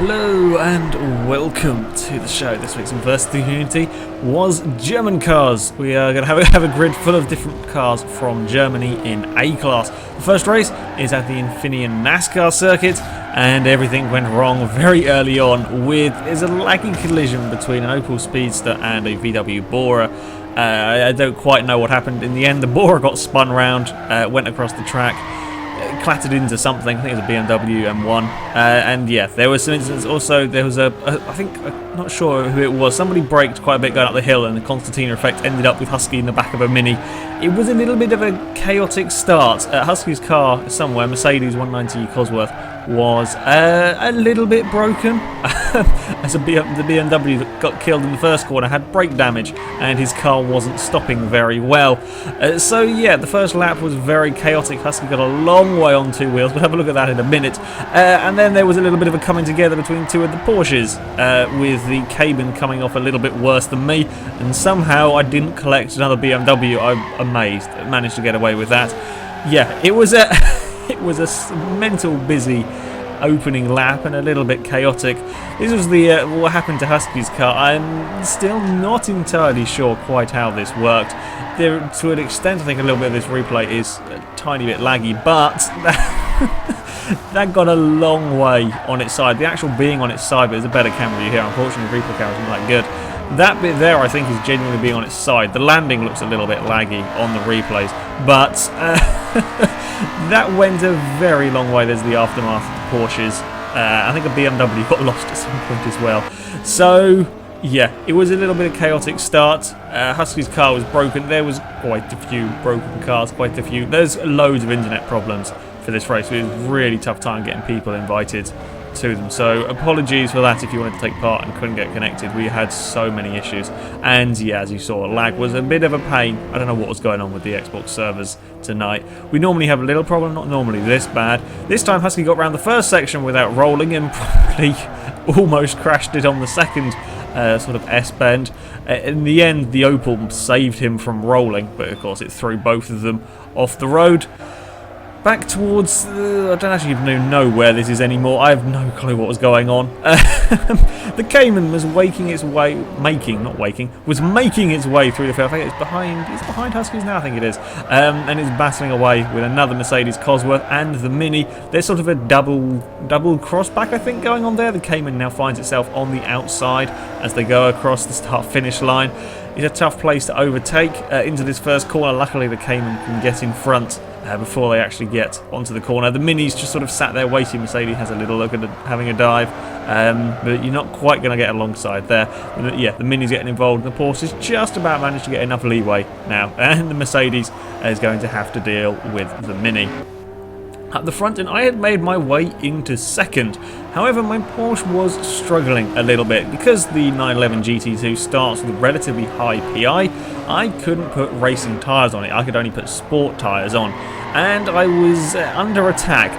Hello and welcome to the show. This week's Versus the Community was German cars. We are going to have a grid full of different cars from Germany in A-Class. The first race is at the Infineon NASCAR circuit, and everything went wrong very early on there's a laggy collision between an Opel Speedster and a VW Bora. I don't quite know what happened. In the end, the Bora got spun round, went across the track, clattered into something. I think it was a BMW M1, and yeah, there was some incidents. Also, there was I'm not sure who it was. Somebody braked quite a bit going up the hill, and the concertina effect ended up with Husky in the back of a Mini. It was a little bit of a chaotic start. Husky's car somewhere, Mercedes 190 Cosworth, was a little bit broken. As the BMW that got killed in the first corner had brake damage, and his car wasn't stopping very well. So yeah, the first lap was very chaotic. Husky got a long way on two wheels. We'll have a look at that in a minute. And then there was a little bit of a coming together between two of the Porsches, with the Cayman coming off a little bit worse than me, and somehow I didn't collect another BMW. I'm amazed. I managed to get away with that. Yeah, it was a it was a mental busy opening lap and a little bit chaotic. This was what happened to Husky's car. I'm still not entirely sure quite how this worked. To an extent, I think a little bit of this replay is a tiny bit laggy, but that got a long way on its side. The actual being on its side, but there's a better camera view here. Unfortunately, the replay camera isn't that good. That bit there, I think, is genuinely being on its side. The landing looks a little bit laggy on the replays, but that went a very long way. There's the aftermath of the Porsches. I think a BMW got lost at some point as well. So yeah, it was a little bit of a chaotic start. Husky's car was broken. There was quite a few broken cars, quite a few. There's loads of internet problems for this race. It was a really tough time getting people invited to them, so apologies for that if you wanted to take part and couldn't get connected. We had so many issues, and yeah, as you saw, lag was a bit of a pain. I don't know what was going on with the Xbox servers tonight. We normally have a little problem, not normally this bad. This time Husky got around the first section without rolling and probably almost crashed it on the second sort of S-bend. In the end, the Opel saved him from rolling, but of course it threw both of them off the road. Back towards, I don't actually even know where this is anymore. I have no clue what was going on. The Cayman was making its way through the field. I think it's behind Huskies now, I think it is. And it's battling away with another Mercedes Cosworth and the Mini. There's sort of a double crossback, I think, going on there. The Cayman now finds itself on the outside as they go across the start-finish line. It's a tough place to overtake into this first corner. Luckily, the Cayman can get in front before they actually get onto the corner. The Mini's just sort of sat there waiting. Mercedes has a little look at having a dive, but you're not quite going to get alongside there. Yeah, the Mini's getting involved, and the Porsche's just about managed to get enough leeway now, and the Mercedes is going to have to deal with the Mini. At the front, and I had made my way into second. However, my Porsche was struggling a little bit. Because the 911 GT2 starts with relatively high PI, I couldn't put racing tyres on it. I could only put sport tyres on. And I was under attack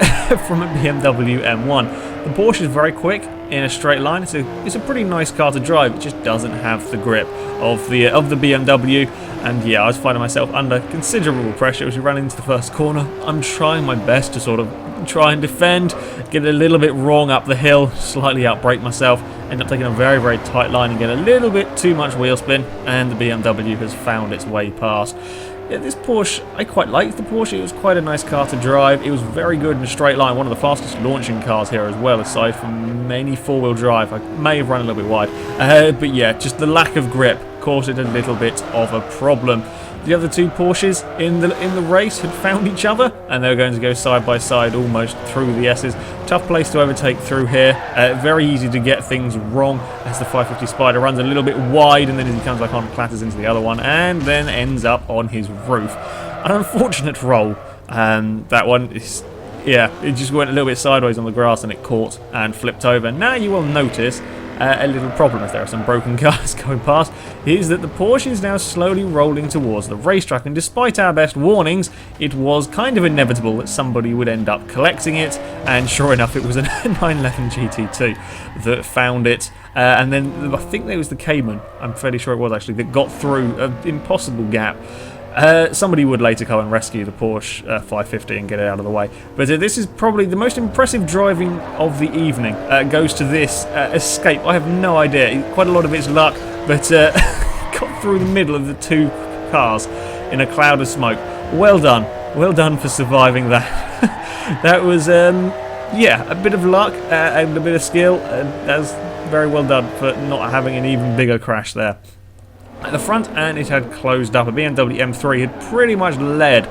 from a BMW M1. The Porsche is very quick in a straight line. It's a pretty nice car to drive. It just doesn't have the grip of the BMW. And yeah, I was finding myself under considerable pressure as we ran into the first corner. I'm trying my best to sort of try and defend, get a little bit wrong up the hill, slightly outbrake myself, end up taking a very, very tight line and get a little bit too much wheel spin, and the BMW has found its way past. Yeah, this Porsche, I quite liked the Porsche. It was quite a nice car to drive. It was very good in a straight line. One of the fastest launching cars here as well, aside from many four-wheel drive. I may have run a little bit wide. But yeah, just the lack of grip caused it a little bit of a problem. The other two Porsches in the race had found each other, and they were going to go side by side almost through the S's. Tough place to overtake through here. Very easy to get things wrong as the 550 Spider runs a little bit wide, and then as he comes back on, clatters into the other one, and then ends up on his roof. An unfortunate roll. That one is, yeah, it just went a little bit sideways on the grass, and it caught and flipped over. Now you will notice a little problem, as there are some broken cars going past, is that the Porsche is now slowly rolling towards the racetrack, and despite our best warnings, it was kind of inevitable that somebody would end up collecting it, and sure enough, it was a 911 GT2 that found it. And then I think there was the Cayman, I'm fairly sure it was actually, that got through an impossible gap. Somebody would later come and rescue the Porsche 550 and get it out of the way. But this is probably the most impressive driving of the evening. Goes to this escape. I have no idea. Quite a lot of it's luck, but got through the middle of the two cars in a cloud of smoke. Well done. Well done for surviving that. That was, yeah, a bit of luck and a bit of skill. That's very well done for not having an even bigger crash there. At the front end, it had closed up. A BMW M3 had pretty much led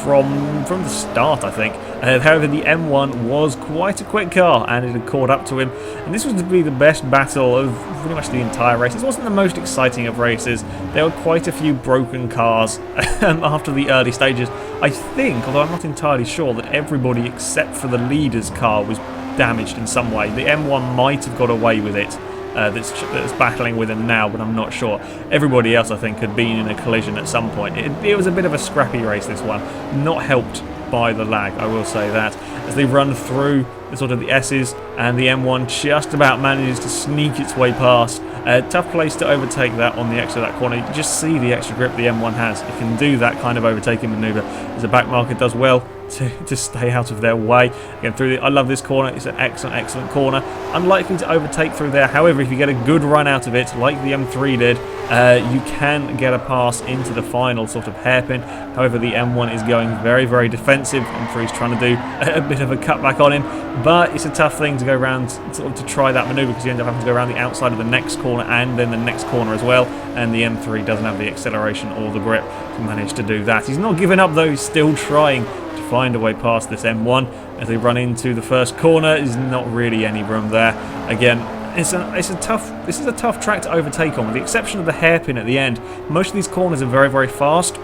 from the start, I think. However, the M1 was quite a quick car, and it had caught up to him. And this was to be the best battle of pretty much the entire race. This wasn't the most exciting of races. There were quite a few broken cars after the early stages. I think, although I'm not entirely sure, that everybody except for the leader's car was damaged in some way. The M1 might have got away with it. That's battling with him now, but I'm not sure. Everybody else, I think, had been in a collision at some point. It was a bit of a scrappy race, this one. Not helped by the lag, I will say that. As they run through the sort of the S's, and the M1 just about manages to sneak its way past. Tough place to overtake that on the exit of that corner. You can just see the extra grip the M1 has. It can do that kind of overtaking manoeuvre. As the back marker does well to stay out of their way. Again, I love this corner. It's an excellent corner. Unlikely to overtake through there. However, if you get a good run out of it, like the M3 did, you can get a pass into the final sort of hairpin. However, the M1 is going very, very defensive. M3 is trying to do a bit of a cutback on him, but it's a tough thing to go around sort of to try that manoeuvre, because you end up having to go around the outside of the next corner and then the next corner as well, and the M3 doesn't have the acceleration or the grip to manage to do that. He's not giving up though. He's still trying to find a way past this M1. As they run into the first corner, there's not really any room there. Again, this is a tough track to overtake on, with the exception of the hairpin at the end. Most of these corners are very, very fast,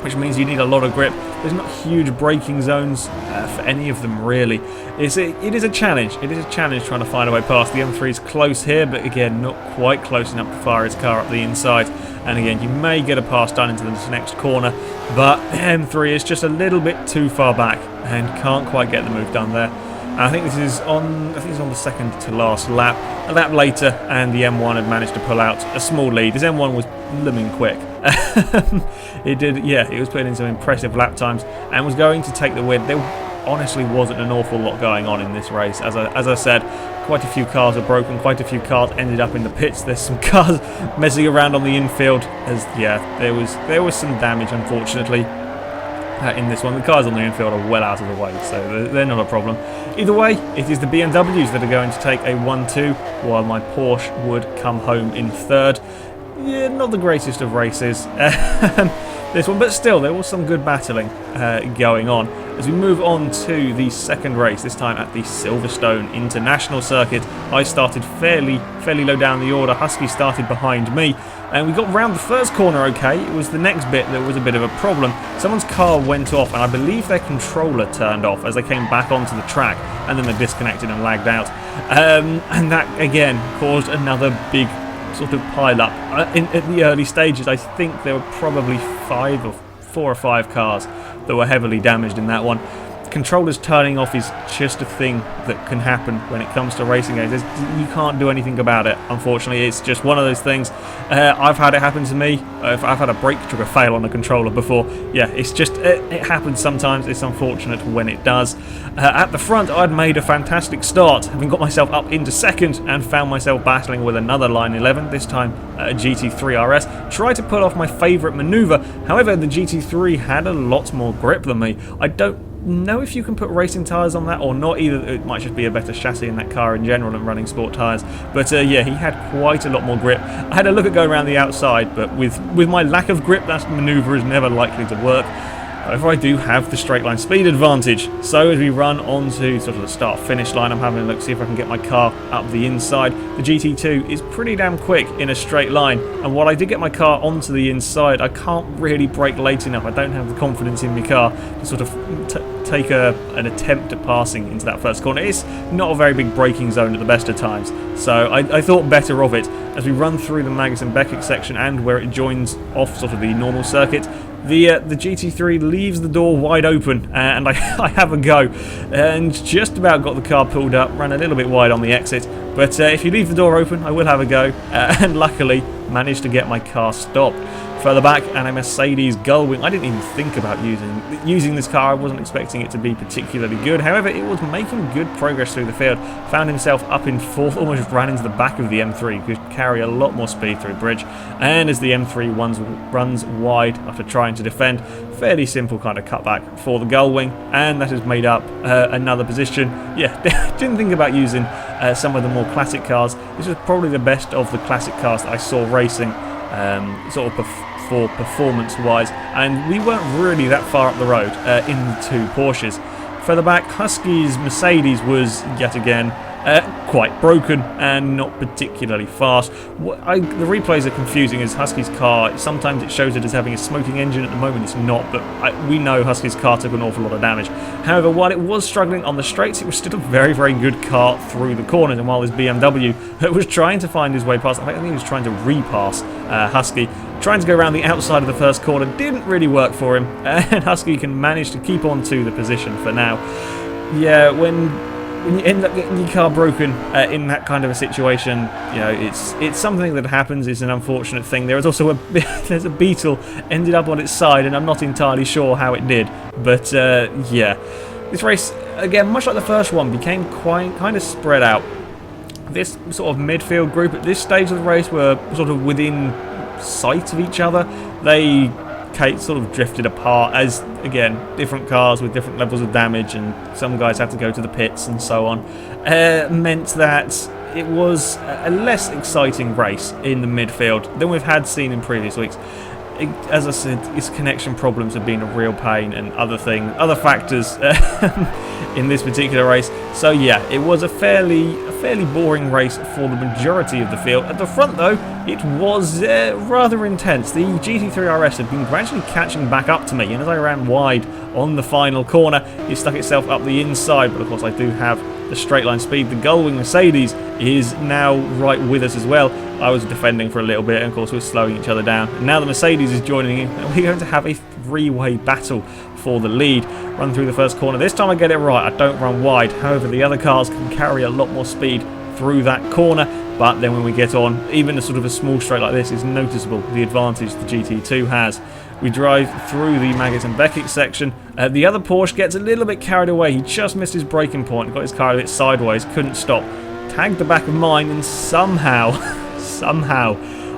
which means you need a lot of grip. There's not huge braking zones for any of them, really. It is a challenge. It is a challenge trying to find a way past. The M3 is close here, but again, not quite close enough to fire his car up the inside. And again, you may get a pass done into this next corner, but M3 is just a little bit too far back and can't quite get the move done there. And I think this is on the second to last lap. A lap later, and the M1 had managed to pull out a small lead. His M1 was blooming quick. It was putting in some impressive lap times and was going to take the win. There honestly wasn't an awful lot going on in this race. As I said, quite a few cars were broken, quite a few cars ended up in the pits. There's some cars messing around on the infield. There was some damage, unfortunately. In this one, the cars on the infield are well out of the way, so they're not a problem. Either way, it is the BMWs that are going to take a 1-2, while my Porsche would come home in third. Yeah, not the greatest of races, this one, but still, there was some good battling going on. As we move on to the second race, this time at the Silverstone International Circuit, I started fairly low down the order. Husky started behind me, and we got round the first corner okay. It was the next bit that was a bit of a problem. Someone's car went off, and I believe their controller turned off as they came back onto the track, and then they disconnected and lagged out. And that, again, caused another big sort of pile up. At the early stages, I think there were probably 4 or 5 cars that were heavily damaged in that one. Controllers turning off is just a thing that can happen when it comes to racing games. You can't do anything about it, unfortunately. It's just one of those things. I've had it happen to me. I've had a brake trigger fail on a controller before. Yeah, it's just, it happens sometimes. It's unfortunate when it does. At the front, I'd made a fantastic start, having got myself up into second and found myself battling with another Line 11, this time a GT3 RS. Tried to pull off my favourite manoeuvre. However, the GT3 had a lot more grip than me. I don't know if you can put racing tyres on that or not. Either it might just be a better chassis in that car in general and running sport tyres, but yeah, he had quite a lot more grip. I had a look at going around the outside, but with my lack of grip, that manoeuvre is never likely to work. However, I do have the straight line speed advantage, so as we run onto sort of the start-finish line, I'm having a look, see if I can get my car up the inside. The GT2 is pretty damn quick in a straight line, and while I did get my car onto the inside, I can't really brake late enough. I don't have the confidence in my car to sort of take an attempt at passing into that first corner. It's not a very big braking zone at the best of times, so I thought better of it. As we run through the Magnussen-Beckett section and where it joins off sort of the normal circuit, the GT3 leaves the door wide open, and I have a go, and just about got the car pulled up, ran a little bit wide on the exit, but if you leave the door open, I will have a go, and luckily managed to get my car stopped. further back, and a Mercedes Gullwing. I didn't even think about using this car. I wasn't expecting it to be particularly good. However, it was making good progress through the field. Found himself up in 4th, almost ran into the back of the M3. Could carry a lot more speed through bridge. And as the M3 runs wide after trying to defend, fairly simple kind of cutback for the Gullwing, and that has made up another position. Yeah, didn't think about using some of the more classic cars. This was probably the best of the classic cars that I saw racing, sort of for performance-wise, and we weren't really that far up the road in the two Porsches. Further back, Husky's Mercedes was yet again quite broken and not particularly fast. The replays are confusing as Husky's car, sometimes it shows it as having a smoking engine, at the moment it's not, but we know Husky's car took an awful lot of damage. However, while it was struggling on the straights, it was still a very, very good car through the corners, and while this BMW was trying to find his way past, I think he was trying to repass Husky, trying to go around the outside of the first corner, didn't really work for him, and Husky can manage to keep on to the position for now. Yeah, when you end up getting your car broken in that kind of a situation, you know, it's something that happens. It's an unfortunate thing. There is also there's a Beetle ended up on its side, and I'm not entirely sure how it did. But yeah, this race again, much like the first one, became quite kind of spread out. This sort of midfield group at this stage of the race were sort of within sight of each other. They sort of drifted apart as, again, different cars with different levels of damage, and some guys had to go to the pits and so on, meant that it was a less exciting race in the midfield than we've seen in previous weeks. As I said, its connection problems have been a real pain, and other factors in this particular race. So yeah, it was a fairly boring race for the majority of the field. At the front though, it was rather intense. The GT3 RS had been gradually catching back up to me, and as I ran wide on the final corner, it stuck itself up the inside, but of course I do have the straight line speed. The Gullwing Mercedes is now right with us as well. I was defending for a little bit, and of course we're slowing each other down. And now the Mercedes is joining in, and we're going to have a three-way battle for the lead. Run through the first corner. This time I get it right. I don't run wide. However, the other cars can carry a lot more speed through that corner. But then when we get on, even a sort of a small straight like this is noticeable, the advantage the GT2 has. We drive through the Maggots and Beckett section. The other Porsche gets a little bit carried away. He just missed his braking point, got his car a bit sideways, couldn't stop. Tagged the back of mine, and somehow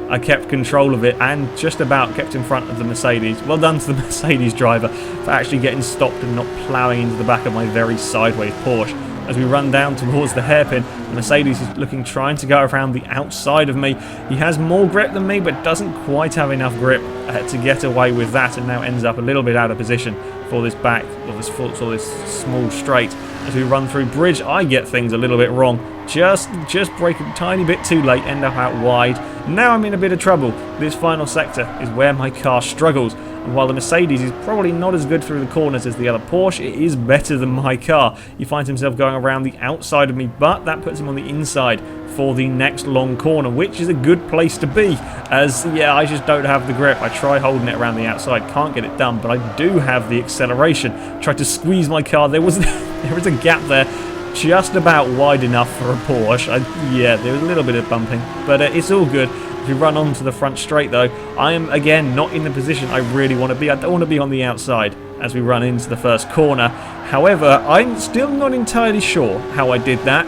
I kept control of it and just about kept in front of the Mercedes. Well done to the Mercedes driver for actually getting stopped and not ploughing into the back of my very sideways Porsche. As we run down towards the hairpin, the Mercedes is trying to go around the outside of me. He has more grip than me, but doesn't quite have enough grip to get away with that, and now ends up a little bit out of position for this this small straight. As we run through bridge, I get things a little bit wrong. Just brake a tiny bit too late, end up out wide. Now I'm in a bit of trouble. This final sector is where my car struggles. And while the Mercedes is probably not as good through the corners as the other Porsche, it is better than my car. He finds himself going around the outside of me, but that puts him on the inside for the next long corner, which is a good place to be, as yeah, I just don't have the grip. I try holding it around the outside, can't get it done, but I do have the acceleration. Tried to squeeze my car. There is a gap there, just about wide enough for a Porsche. Yeah, there was a little bit of bumping, but it's all good. If we run onto the front straight though, I am again not in the position I really want to be. I don't want to be on the outside as we run into the first corner. However, I'm still not entirely sure how I did that.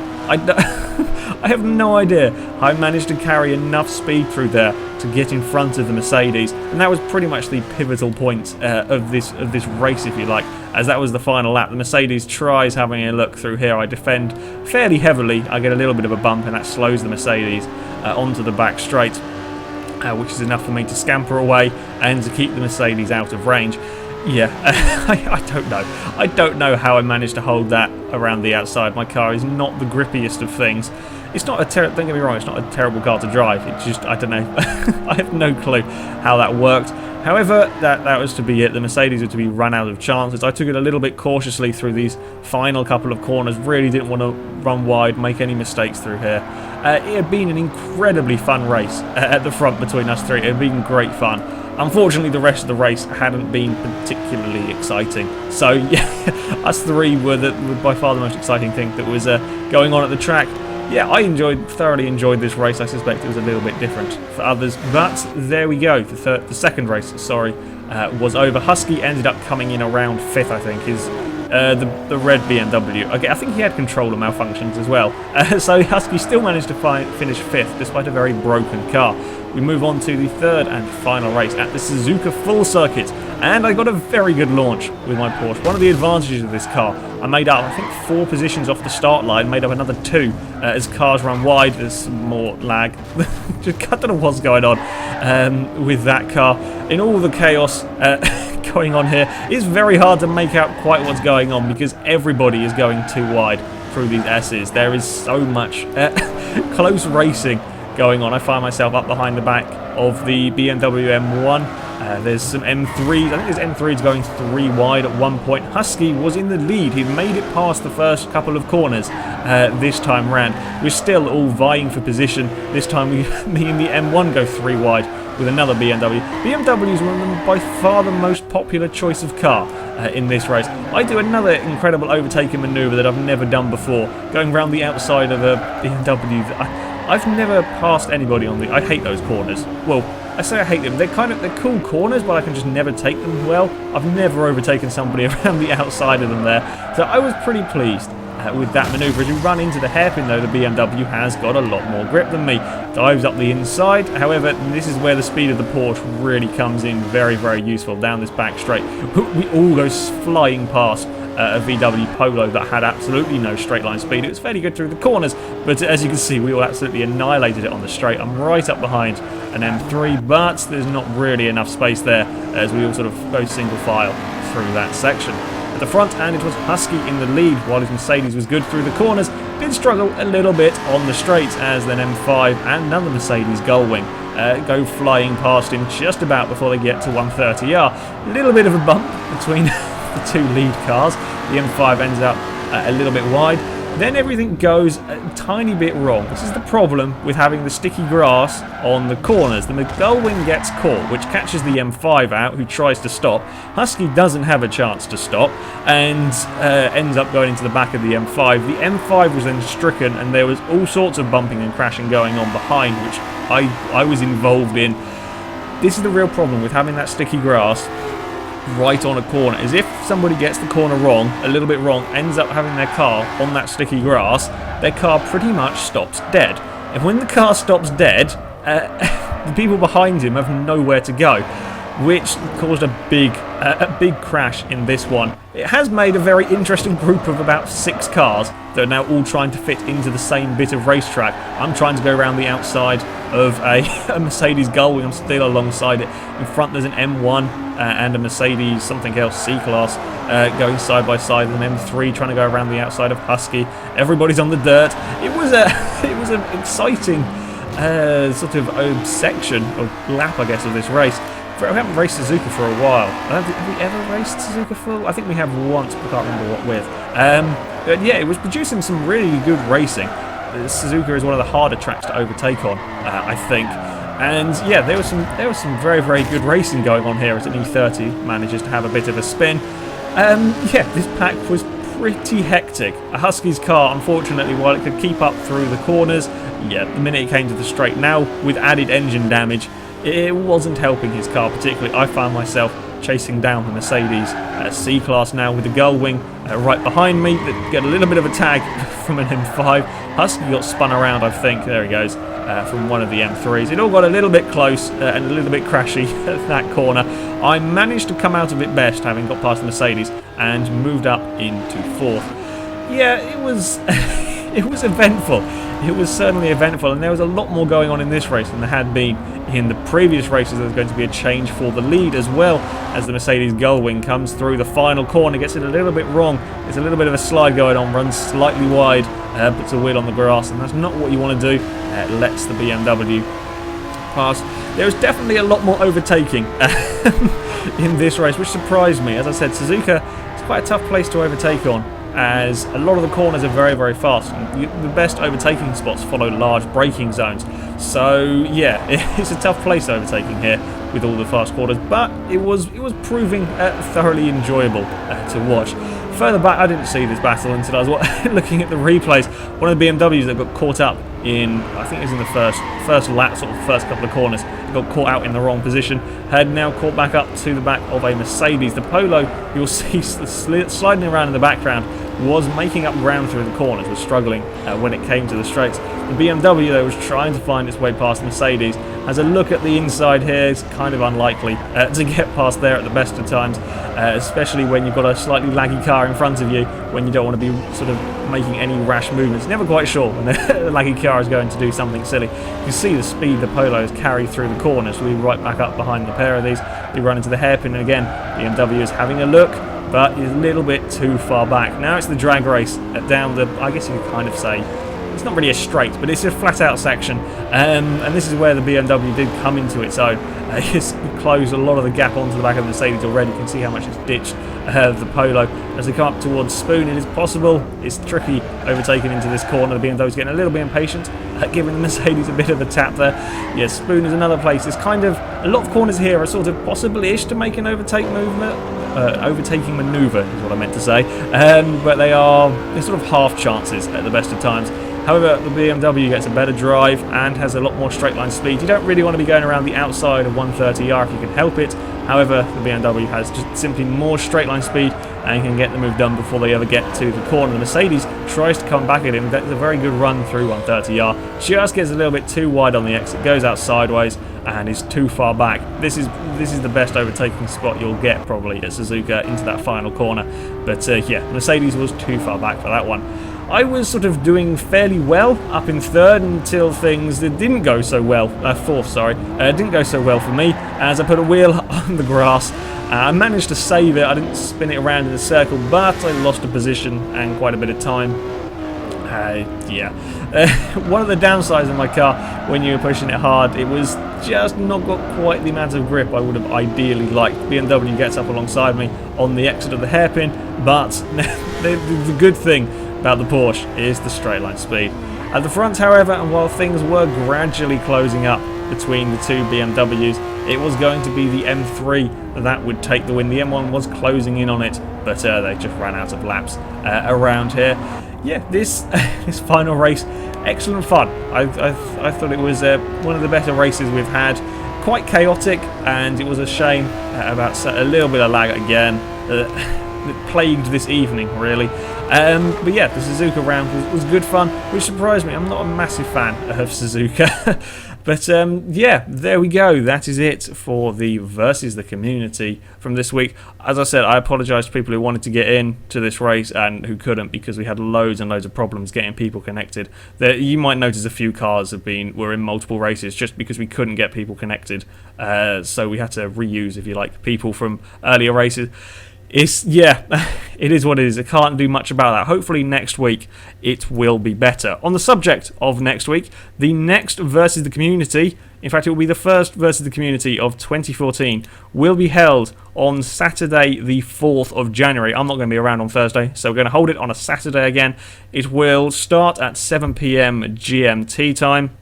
I have no idea. I managed to carry enough speed through there to get in front of the Mercedes, and that was pretty much the pivotal point of this race, if you like, as that was the final lap. The Mercedes tries having a look through here. I defend fairly heavily. I get a little bit of a bump, and that slows the Mercedes onto the back straight, which is enough for me to scamper away and to keep the Mercedes out of range. Yeah, I don't know. I don't know how I managed to hold that around the outside. My car is not the grippiest of things. It's not don't get me wrong, it's not a terrible car to drive. It's just, I don't know. I have no clue how that worked. However, that was to be it. The Mercedes were to be run out of chances. I took it a little bit cautiously through these final couple of corners. Really didn't want to run wide, make any mistakes through here. It had been an incredibly fun race at the front between us three. It had been great fun. Unfortunately, the rest of the race hadn't been particularly exciting. So, yeah, us three were by far the most exciting thing that was going on at the track. yeah, I thoroughly enjoyed this race. I suspect it was a little bit different for others, but there we go. The second race, sorry, was over. Husky ended up coming in around 5th, I think, is the red BMW. Okay, I think he had controller malfunctions as well. So Husky still managed to finish 5th, despite a very broken car. We move on to the third and final race at the Suzuka Full Circuit, and I got a very good launch with my Porsche. One of the advantages of this car, I made up, I think, 4 positions off the start line, made up another 2 as cars run wide. There's some more lag. I don't know what's going on with that car. In all the chaos going on here, it's very hard to make out quite what's going on because everybody is going too wide through these S's. There is so much close racing going on. I find myself up behind the back of the BMW M1. There's some M3s. I think there's M3s going 3 wide at one point. Husky was in the lead. He'd made it past the first couple of corners this time round. We're still all vying for position. This time me and the M1 go 3 wide with another BMW. BMW is one of them by far the most popular choice of car in this race. I do another incredible overtaking manoeuvre that I've never done before, going around the outside of a BMW. I've never passed anybody on the... I hate those corners. Well, I say I hate them. They're cool corners, but I can just never take them well. I've never overtaken somebody around the outside of them there. So I was pretty pleased with that manoeuvre. As we run into the hairpin, though, the BMW has got a lot more grip than me. Dives up the inside. However, this is where the speed of the Porsche really comes in very, very useful down this back straight. We all go flying past a VW Polo that had absolutely no straight line speed. It was fairly good through the corners, but as you can see, we all absolutely annihilated it on the straight. I'm right up behind an M3, but there's not really enough space there as we all sort of go single file through that section. At the front end, it was Husky in the lead, while his Mercedes was good through the corners. Did struggle a little bit on the straights as then M5 and another Mercedes Gullwing go flying past him just about before they get to 130R. A little bit of a bump between the 2 lead cars. The M5 ends up a little bit wide. Then everything goes a tiny bit wrong. This is the problem with having the sticky grass on the corners. The Gullwing gets caught, which catches the M5 out, who tries to stop. Husky doesn't have a chance to stop and ends up going into the back of the M5. The M5 was then stricken, and there was all sorts of bumping and crashing going on behind, which I was involved in. This is the real problem with having that sticky grass right on a corner, is if somebody gets the corner wrong, a little bit wrong, ends up having their car on that sticky grass, their car pretty much stops dead. And when the car stops dead, the people behind him have nowhere to go, which caused a big crash in this one. It has made a very interesting group of about 6 cars that are now all trying to fit into the same bit of racetrack. I'm trying to go around the outside of a Mercedes Gullwing. I'm still alongside it. In front there's an M1 and a Mercedes something else C-Class going side by side with an M3 trying to go around the outside of Husky. Everybody's on the dirt. It was an exciting sort of section or lap, I guess, of this race. We haven't raced Suzuka for a while. Have we ever raced Suzuka for? I think we have once, but I can't remember what with. But yeah, it was producing some really good racing. Suzuka is one of the harder tracks to overtake on, I think. And yeah, there was some very, very good racing going on here as an E30 manages to have a bit of a spin. Yeah, this pack was pretty hectic. A Husky's car, unfortunately, while it could keep up through the corners, yeah, the minute it came to the straight now, with added engine damage, it wasn't helping his car particularly. I found myself chasing down the Mercedes C-Class now with the Gullwing right behind me that get a little bit of a tag from an M5. Husky got spun around, I think, there he goes, from one of the M3s. It all got a little bit close and a little bit crashy at that corner. I managed to come out of it best, having got past the Mercedes and moved up into 4th. Yeah, it was it was eventful. It was certainly eventful, and there was a lot more going on in this race than there had been in the previous races. There's going to be a change for the lead as well as the Mercedes Gullwing comes through the final corner, gets it a little bit wrong. There's a little bit of a slide going on, runs slightly wide, puts a wheel on the grass, and that's not what you want to do. Lets the BMW pass. There was definitely a lot more overtaking in this race, which surprised me. As I said, Suzuka is quite a tough place to overtake on, as a lot of the corners are very, very fast. The best overtaking spots follow large braking zones. So yeah, it's a tough place overtaking here with all the fast corners, but it was proving thoroughly enjoyable to watch. Further back, I didn't see this battle until I was looking at the replays. One of the BMWs that got caught up in, I think it was in the first lap, sort of first couple of corners, got caught out in the wrong position, had now caught back up to the back of a Mercedes. The Polo, you'll see sliding around in the background, was making up ground through the corners, was struggling when it came to the straights. The BMW, though, was trying to find its way past the Mercedes. Has a look at the inside here, it's kind of unlikely to get past there at the best of times, especially when you've got a slightly laggy car in front of you, when you don't want to be sort of making any rash movements. Never quite sure when the laggy car is going to do something silly. You can see the speed the Polos carry through the corners. We'll be right back up behind the pair of these. We run into the hairpin again. BMW is having a look, but is a little bit too far back. Now it's the drag race down the, I guess you could kind of say, it's not really a straight, but it's a flat out section, and this is where the BMW did come into its own. It's closed a lot of the gap onto the back of the Mercedes already. You can see how much it's ditched the Polo. As they come up towards Spoon, it is possible, it's tricky overtaking into this corner. The BMW's getting a little bit impatient, giving the Mercedes a bit of a tap there. Yeah, Spoon is another place. It's kind of, a lot of corners here are sort of possible-ish to make an overtaking manoeuvre is what I meant to say, but they're sort of half chances at the best of times. However, the BMW gets a better drive and has a lot more straight line speed. You don't really want to be going around the outside of 130R if you can help it. However, the BMW has just simply more straight line speed and can get the move done before they ever get to the corner. The Mercedes tries to come back at him. That's a very good run through 130R. Just gets a little bit too wide on the exit, goes out sideways and is too far back. This is the best overtaking spot you'll get probably at Suzuka into that final corner. But yeah, Mercedes was too far back for that one. I was sort of doing fairly well up in third until things didn't go so well. Fourth, sorry. Didn't go so well for me as I put a wheel on the grass. I managed to save it. I didn't spin it around in a circle, but I lost a position and quite a bit of time. Yeah. One of the downsides of my car when you were pushing it hard, it was just not got quite the amount of grip I would have ideally liked. BMW gets up alongside me on the exit of the hairpin, but the good thing about the Porsche is the straight line speed. At the front, however, and while things were gradually closing up between the two BMWs, it was going to be the M3 that would take the win. The M1 was closing in on it, but they just ran out of laps around here. Yeah, this final race, excellent fun. I thought it was one of the better races we've had. Quite chaotic, and it was a shame about a little bit of lag again. That plagued this evening, really. But yeah, the Suzuka round was good fun, which surprised me. I'm not a massive fan of Suzuka. But yeah, there we go. That is it for the versus the community from this week. As I said, I apologise to people who wanted to get into this race and who couldn't because we had loads and loads of problems getting people connected. You might notice a few cars were in multiple races just because we couldn't get people connected. So we had to reuse, if you like, people from earlier races. Yeah, it is what it is. I can't do much about that. Hopefully next week it will be better. On the subject of next week, the next versus the community, in fact it will be the first versus the community of 2014, will be held on Saturday the 4th of January. I'm not going to be around on Thursday, so we're going to hold it on a Saturday again. It will start at 7 PM GMT time.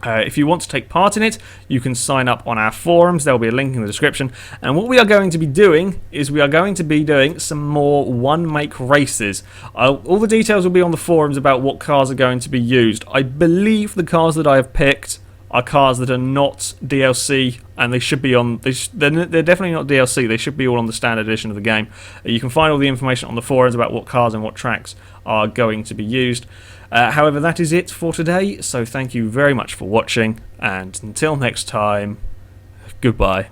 If you want to take part in it, you can sign up on our forums. There will be a link in the description. And what we are going to be doing is we are going to be doing some more one-make races. All the details will be on the forums about what cars are going to be used. I believe the cars that I have picked are cars that are not DLC, and they should be on. They're definitely not DLC. They should be all on the standard edition of the game. You can find all the information on the forums about what cars and what tracks are going to be used. However, that is it for today, so thank you very much for watching, and until next time, goodbye.